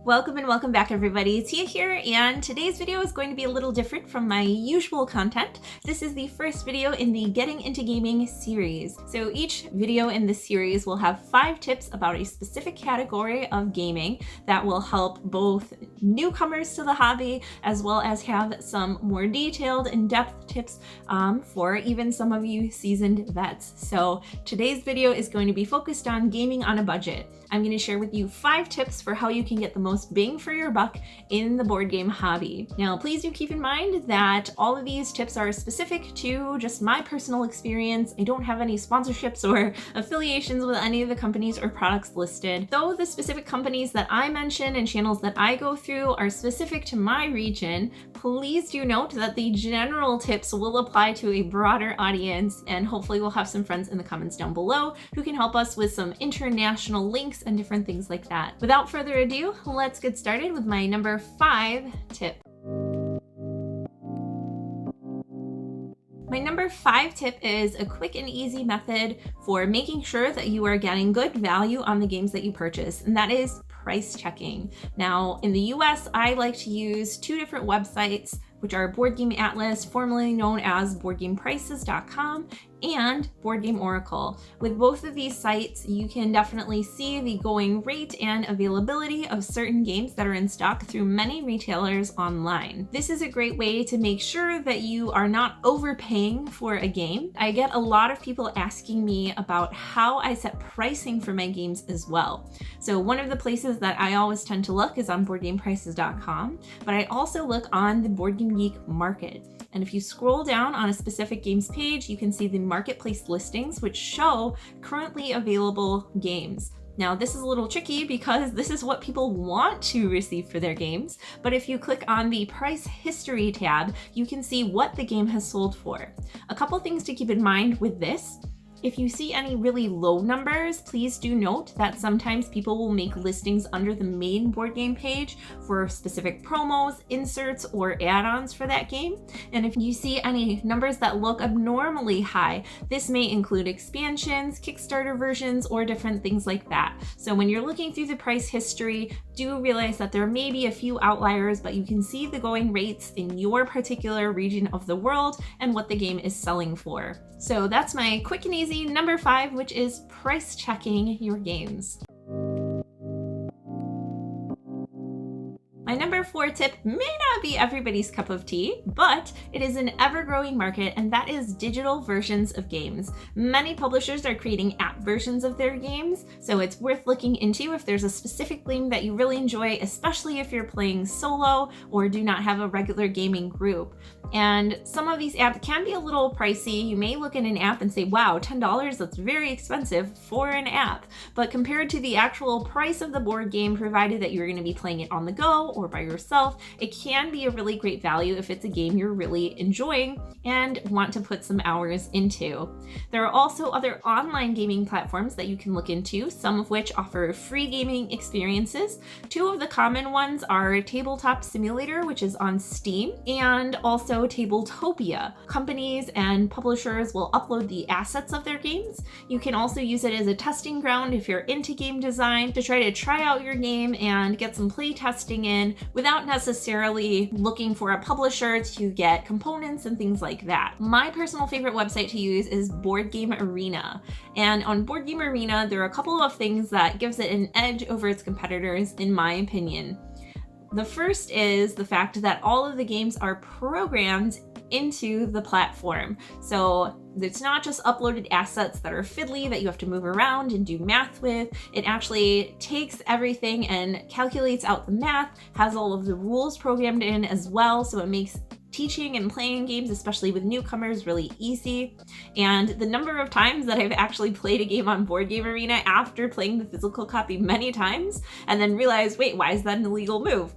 Welcome and welcome back, everybody. Tia here, and today's video is going to be a little different from my usual content. This is the first video in the Getting Into Gaming series. So each video in this series will have 5 tips about a specific category of gaming that will help both newcomers to the hobby as well as have some more detailed, in-depth tips for even some of you seasoned vets. So today's video is going to be focused on gaming on a budget. I'm going to share with you 5 tips for how you can get the most bang for your buck in the board game hobby. Now, please do keep in mind that all of these tips are specific to just my personal experience. I don't have any sponsorships or affiliations with any of the companies or products listed. Though the specific companies that I mention and channels that I go through are specific to my region, please do note that the general tips will apply to a broader audience, and hopefully we'll have some friends in the comments down below who can help us with some international links and different things like that. Without further ado, let's get started with my number 5 tip. My number 5 tip is a quick and easy method for making sure that you are getting good value on the games that you purchase, and that is price checking. Now, in the US, I like to use 2 different websites, which are Board Game Atlas, formerly known as BoardGamePrices.com, and Board Game Oracle. With both of these sites, you can definitely see the going rate and availability of certain games that are in stock through many retailers online. This is a great way to make sure that you are not overpaying for a game. I get a lot of people asking me about how I set pricing for my games as well. So one of the places that I always tend to look is on BoardGamePrices.com, but I also look on the Board Game Geek market. And if you scroll down on a specific games page, you can see the marketplace listings, which show currently available games. Now, this is a little tricky because this is what people want to receive for their games, but if you click on the price history tab, you can see what the game has sold for. A couple things to keep in mind with this. If you see any really low numbers, please do note that sometimes people will make listings under the main board game page for specific promos, inserts, or add-ons for that game. And if you see any numbers that look abnormally high, this may include expansions, Kickstarter versions, or different things like that. So when you're looking through the price history, do realize that there may be a few outliers, but you can see the going rates in your particular region of the world and what the game is selling for. So that's my quick and easy number 5, which is price checking your games. My number 4 tip may not be everybody's cup of tea, but it is an ever-growing market, and that is digital versions of games. Many publishers are creating app versions of their games, so it's worth looking into if there's a specific game that you really enjoy, especially if you're playing solo or do not have a regular gaming group. And some of these apps can be a little pricey. You may look at an app and say, wow, $10, that's very expensive for an app. But compared to the actual price of the board game, provided that you're going to be playing it on the go or by yourself, it can be a really great value if it's a game you're really enjoying and want to put some hours into. There are also other online gaming platforms that you can look into, some of which offer free gaming experiences. 2 of the common ones are Tabletop Simulator, which is on Steam, and also Tabletopia. Companies and publishers will upload the assets of their games. You can also use it as a testing ground if you're into game design to try out your game and get some play testing in without necessarily looking for a publisher to get components and things like that. My personal favorite website to use is Board Game Arena. And on Board Game Arena, there are a couple of things that gives it an edge over its competitors, in my opinion. The first is the fact that all of the games are programmed into the platform. So it's not just uploaded assets that are fiddly that you have to move around and do math with. It actually takes everything and calculates out the math, has all of the rules programmed in as well, so it makes teaching and playing games, especially with newcomers, really easy. And the number of times that I've actually played a game on Board Game Arena after playing the physical copy many times and then realized, wait, why is that an illegal move?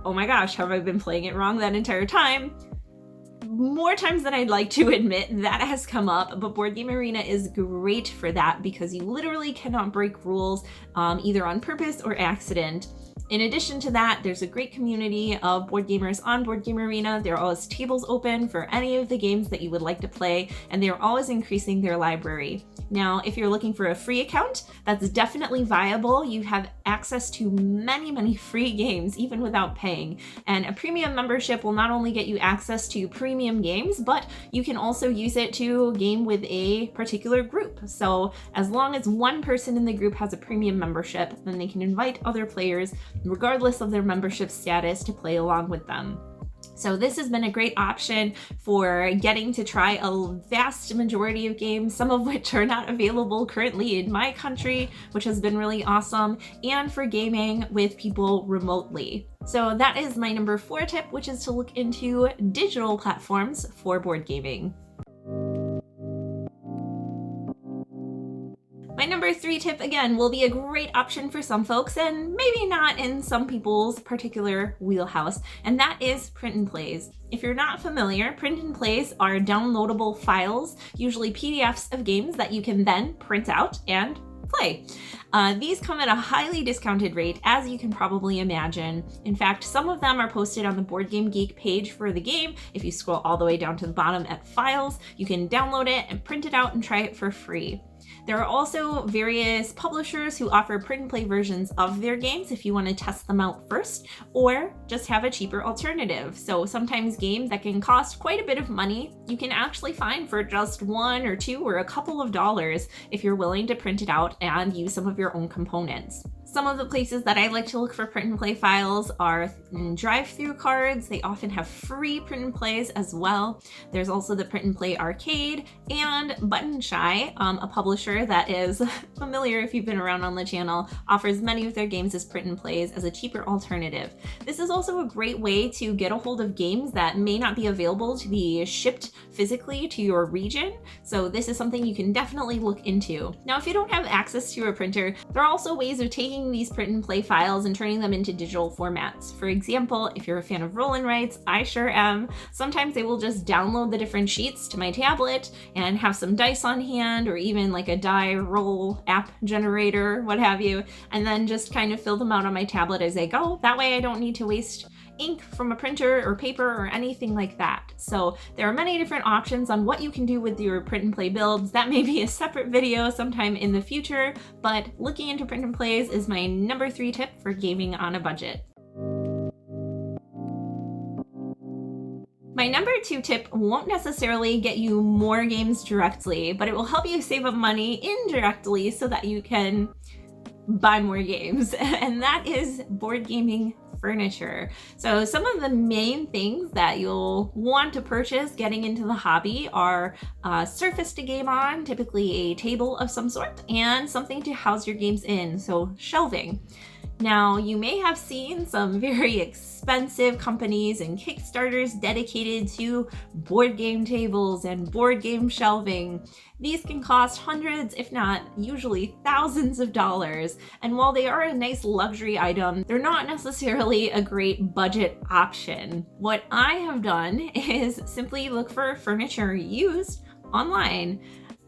Oh my gosh, have I been playing it wrong that entire time? More times than I'd like to admit, that has come up, but Board Game Arena is great for that because you literally cannot break rules either on purpose or accident. In addition to that, there's a great community of board gamers on Board Game Arena. There are always tables open for any of the games that you would like to play, and they're always increasing their library. Now, if you're looking for a free account, that's definitely viable. You have access to many free games, even without paying. And a premium membership will not only get you access to premium games, but you can also use it to game with a particular group. So as long as one person in the group has a premium membership, then they can invite other players, regardless of their membership status, to play along with them. So this has been a great option for getting to try a vast majority of games, some of which are not available currently in my country, which has been really awesome, and for gaming with people remotely. So that is my number 4 tip, which is to look into digital platforms for board gaming. My number 3 tip, again, will be a great option for some folks and maybe not in some people's particular wheelhouse, and that is print and plays. If you're not familiar, print and plays are downloadable files, usually PDFs of games that you can then print out and play. These come at a highly discounted rate, as you can probably imagine. In fact, some of them are posted on the Board Game Geek page for the game. If you scroll all the way down to the bottom at files, you can download it and print it out and try it for free. There are also various publishers who offer print and play versions of their games if you want to test them out first, or just have a cheaper alternative. So sometimes games that can cost quite a bit of money, you can actually find for just $1 or $2 or a couple of dollars if you're willing to print it out and use some of your own components. Some of the places that I like to look for print and play files are drive-through cards. They often have free print and plays as well. There's also the Print and Play Arcade, and Button Shy, a publisher that is familiar if you've been around on the channel, offers many of their games as print and plays as a cheaper alternative. This is also a great way to get a hold of games that may not be available to be shipped physically to your region. So this is something you can definitely look into. Now, if you don't have access to a printer, there are also ways of taking these print and play files and turning them into digital formats. For example, if you're a fan of roll and writes, I sure am, sometimes I will just download the different sheets to my tablet and have some dice on hand, or even like a die roll app generator, what have you, and then just kind of fill them out on my tablet as I go. That way I don't need to waste ink from a printer or paper or anything like that. So there are many different options on what you can do with your print and play builds. That may be a separate video sometime in the future, but looking into print and plays is my number 3 tip for gaming on a budget. My number 2 tip won't necessarily get you more games directly, but it will help you save up money indirectly so that you can buy more games, and that is board gaming furniture. So some of the main things that you'll want to purchase getting into the hobby are a surface to game on, typically a table of some sort, and something to house your games in, so shelving. Now, you may have seen some very expensive companies and Kickstarters dedicated to board game tables and board game shelving. These can cost hundreds, if not usually thousands of dollars. And while they are a nice luxury item, they're not necessarily a great budget option. What I have done is simply look for furniture used online.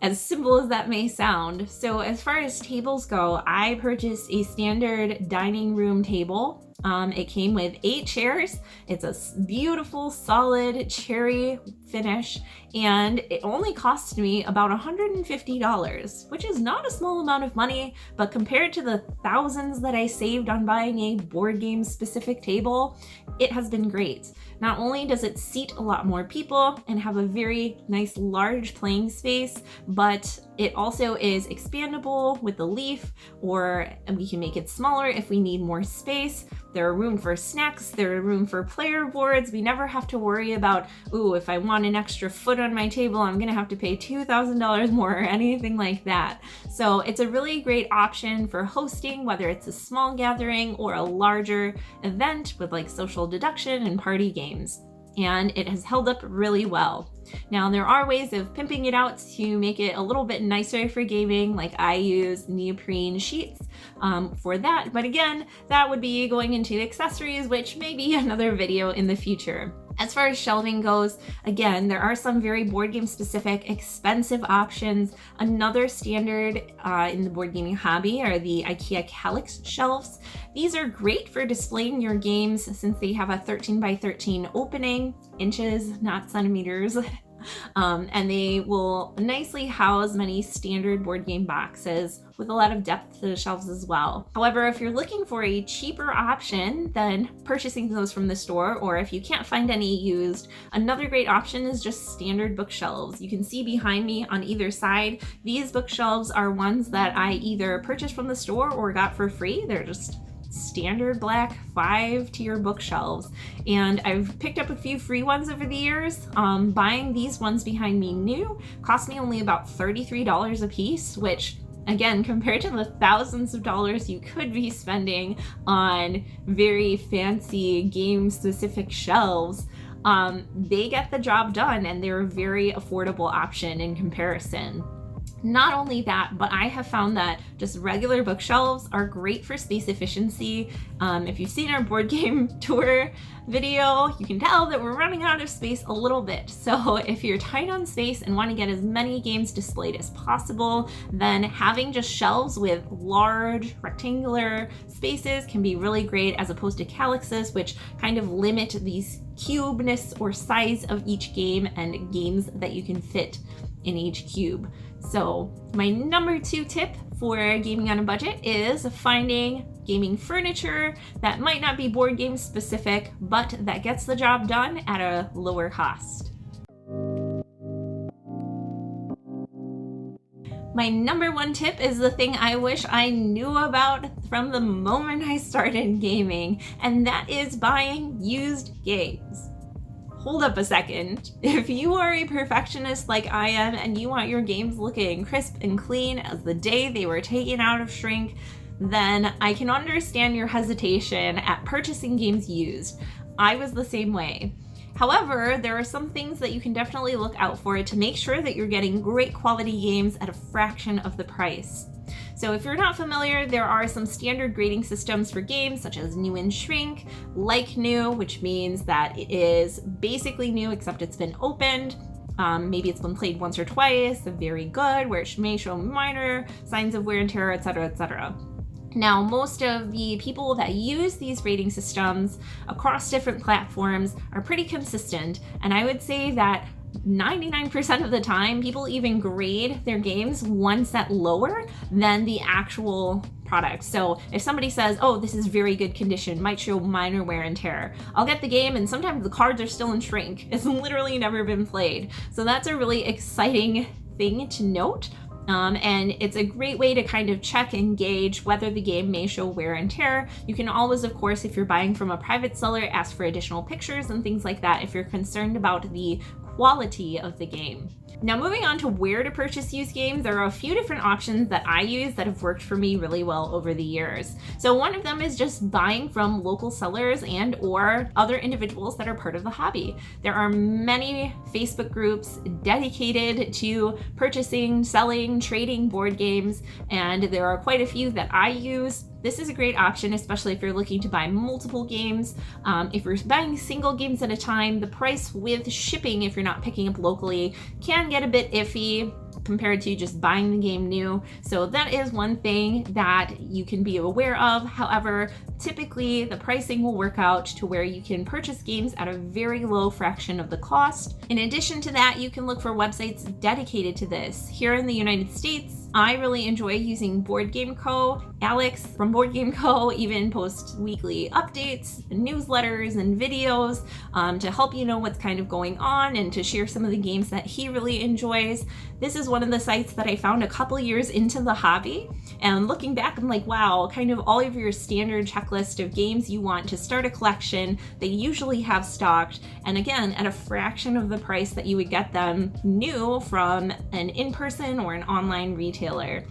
As simple as that may sound. So as far as tables go, I purchased a standard dining room table. It came with 8 chairs. It's a beautiful, solid cherry finish, and it only cost me about $150, which is not a small amount of money, but compared to the thousands that I saved on buying a board game specific table, it has been great. Not only does it seat a lot more people and have a very nice large playing space, but it also is expandable with the leaf, or we can make it smaller if we need more space. There are room for snacks, there are room for player boards. We never have to worry about, ooh, if I want an extra foot on my table, I'm gonna have to pay $2,000 more or anything like that. So it's a really great option for hosting, whether it's a small gathering or a larger event with like social deduction and party games. And it has held up really well. Now, there are ways of pimping it out to make it a little bit nicer for gaming, like I use neoprene sheets for that. But again, that would be going into accessories, which may be another video in the future. As far as shelving goes, again, there are some very board game specific expensive options. Another standard in the board gaming hobby are the IKEA Kallax shelves. These are great for displaying your games since they have a 13 by 13 opening, inches, not centimeters. And they will nicely house many standard board game boxes with a lot of depth to the shelves as well. However, if you're looking for a cheaper option than purchasing those from the store, or if you can't find any used, another great option is just standard bookshelves. You can see behind me on either side, these bookshelves are ones that I either purchased from the store or got for free. They're just standard black 5-tier bookshelves, and I've picked up a few free ones over the years. Buying these ones behind me new cost me only about $33 a piece, which again, compared to the thousands of dollars you could be spending on very fancy game specific shelves, they get the job done and they're a very affordable option in comparison. Not only that, but I have found that just regular bookshelves are great for space efficiency. If you've seen our board game tour video, you can tell that we're running out of space a little bit. So if you're tight on space and want to get as many games displayed as possible, then having just shelves with large rectangular spaces can be really great, as opposed to Kallaxes, which kind of limit these cubeness or size of each game and games that you can fit in each cube. So my number 2 tip for gaming on a budget is finding gaming furniture that might not be board game specific, but that gets the job done at a lower cost. My number 1 tip is the thing I wish I knew about from the moment I started gaming, and that is buying used games. Hold up a second. If you are a perfectionist like I am and you want your games looking crisp and clean as the day they were taken out of shrink, then I can understand your hesitation at purchasing games used. I was the same way. However, there are some things that you can definitely look out for to make sure that you're getting great quality games at a fraction of the price. So if you're not familiar, there are some standard grading systems for games such as new and shrink, like new, which means that it is basically new except it's been opened. Maybe it's been played once or twice, very good, where it may show minor signs of wear and tear, etc., etc. Now, most of the people that use these rating systems across different platforms are pretty consistent, and I would say that 99% of the time, people even grade their games one set lower than the actual product. So if somebody says, oh, this is very good condition, might show minor wear and tear, I'll get the game and sometimes the cards are still in shrink. It's literally never been played. So that's a really exciting thing to note. And it's a great way to kind of check and gauge whether the game may show wear and tear. You can always, of course, if you're buying from a private seller, ask for additional pictures and things like that if you're concerned about the quality of the game. Now, moving on to where to purchase used games, there are a few different options that I use that have worked for me really well over the years. So one of them is just buying from local sellers and or other individuals that are part of the hobby. There are many Facebook groups dedicated to purchasing, selling, trading board games, and there are quite a few that I use. This is a great option, especially if you're looking to buy multiple games. If you're buying single games at a time, the price with shipping, if you're not picking up locally, can get a bit iffy compared to just buying the game new. So that is one thing that you can be aware of. However, typically the pricing will work out to where you can purchase games at a very low fraction of the cost. In addition to that, you can look for websites dedicated to this. Here in the United States, I really enjoy using Board Game Co. Alex from Board Game Co. even posts weekly updates, newsletters, and videos to help you know what's kind of going on and to share some of the games that he really enjoys. This is one of the sites that I found a couple years into the hobby, and looking back, I'm like, wow, kind of all of your standard checklist of games you want to start a collection, they usually have stocked, and again, at a fraction of the price that you would get them new from an in-person or an online retailer.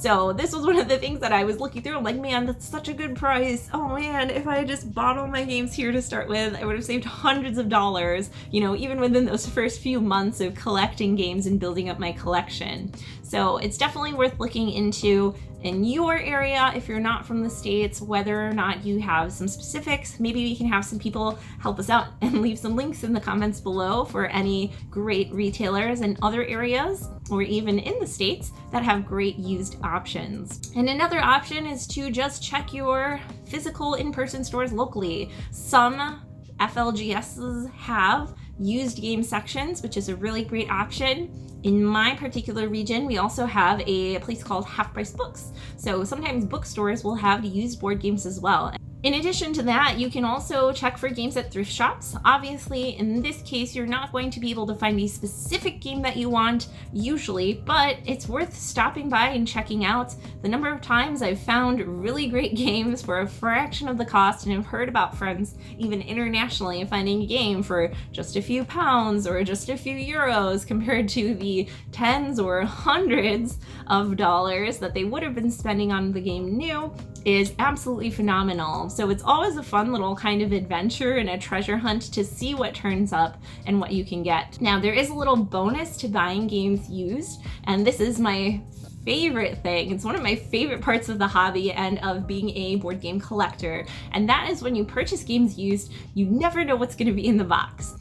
So this was one of the things that I was looking through. I'm like, man, that's such a good price. Oh man, if I had just bought all my games here to start with, I would have saved hundreds of dollars, you know, even within those first few months of collecting games and building up my collection. So So it's definitely worth looking into in your area if you're not from the States, whether or not you have some specifics. Maybe we can have some people help us out and leave some links in the comments below for any great retailers in other areas or even in the States that have great used options. And another option is to just check your physical in-person stores locally. Some FLGSs have used game sections, which is a really great option. In my particular region, we also have a place called Half Price Books. So sometimes bookstores will have used board games as well. In addition to that, you can also check for games at thrift shops. Obviously, in this case, you're not going to be able to find a specific game that you want usually, but it's worth stopping by and checking out. The number of times I've found really great games for a fraction of the cost, and I've heard about friends, even internationally, finding a game for just a few pounds or just a few euros compared to the tens or hundreds of dollars that they would have been spending on the game new is absolutely phenomenal. So it's always a fun little kind of adventure and a treasure hunt to see what turns up and what you can get. Now, there is a little bonus to buying games used, and this is my favorite thing. It's one of my favorite parts of the hobby and of being a board game collector, and that is when you purchase games used, you never know what's going to be in the box.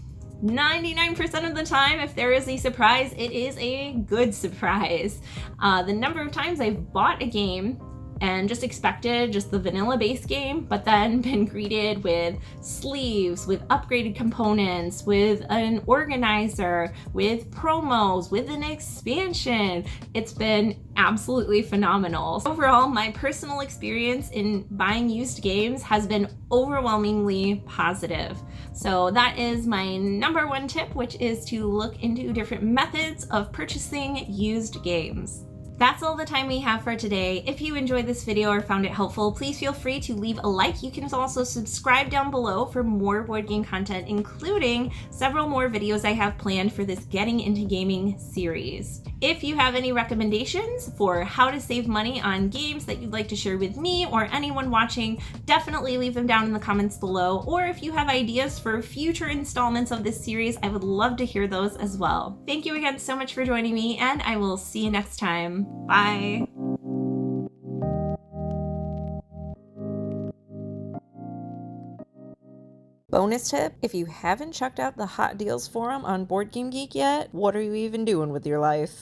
99% of the time, if there is a surprise, it is a good surprise. The number of times I've bought a game and just expected just the vanilla base game, but then been greeted with sleeves, with upgraded components, with an organizer, with promos, with an expansion. It's been absolutely phenomenal. Overall, my personal experience in buying used games has been overwhelmingly positive. So that is my number one tip, which is to look into different methods of purchasing used games. That's all the time we have for today. If you enjoyed this video or found it helpful, please feel free to leave a like. You can also subscribe down below for more board game content, including several more videos I have planned for this Getting Into Gaming series. If you have any recommendations for how to save money on games that you'd like to share with me or anyone watching, definitely leave them down in the comments below. Or if you have ideas for future installments of this series, I would love to hear those as well. Thank you again so much for joining me, and I will see you next time. Bye. Bonus tip, if you haven't checked out the Hot Deals forum on BoardGameGeek yet, what are you even doing with your life?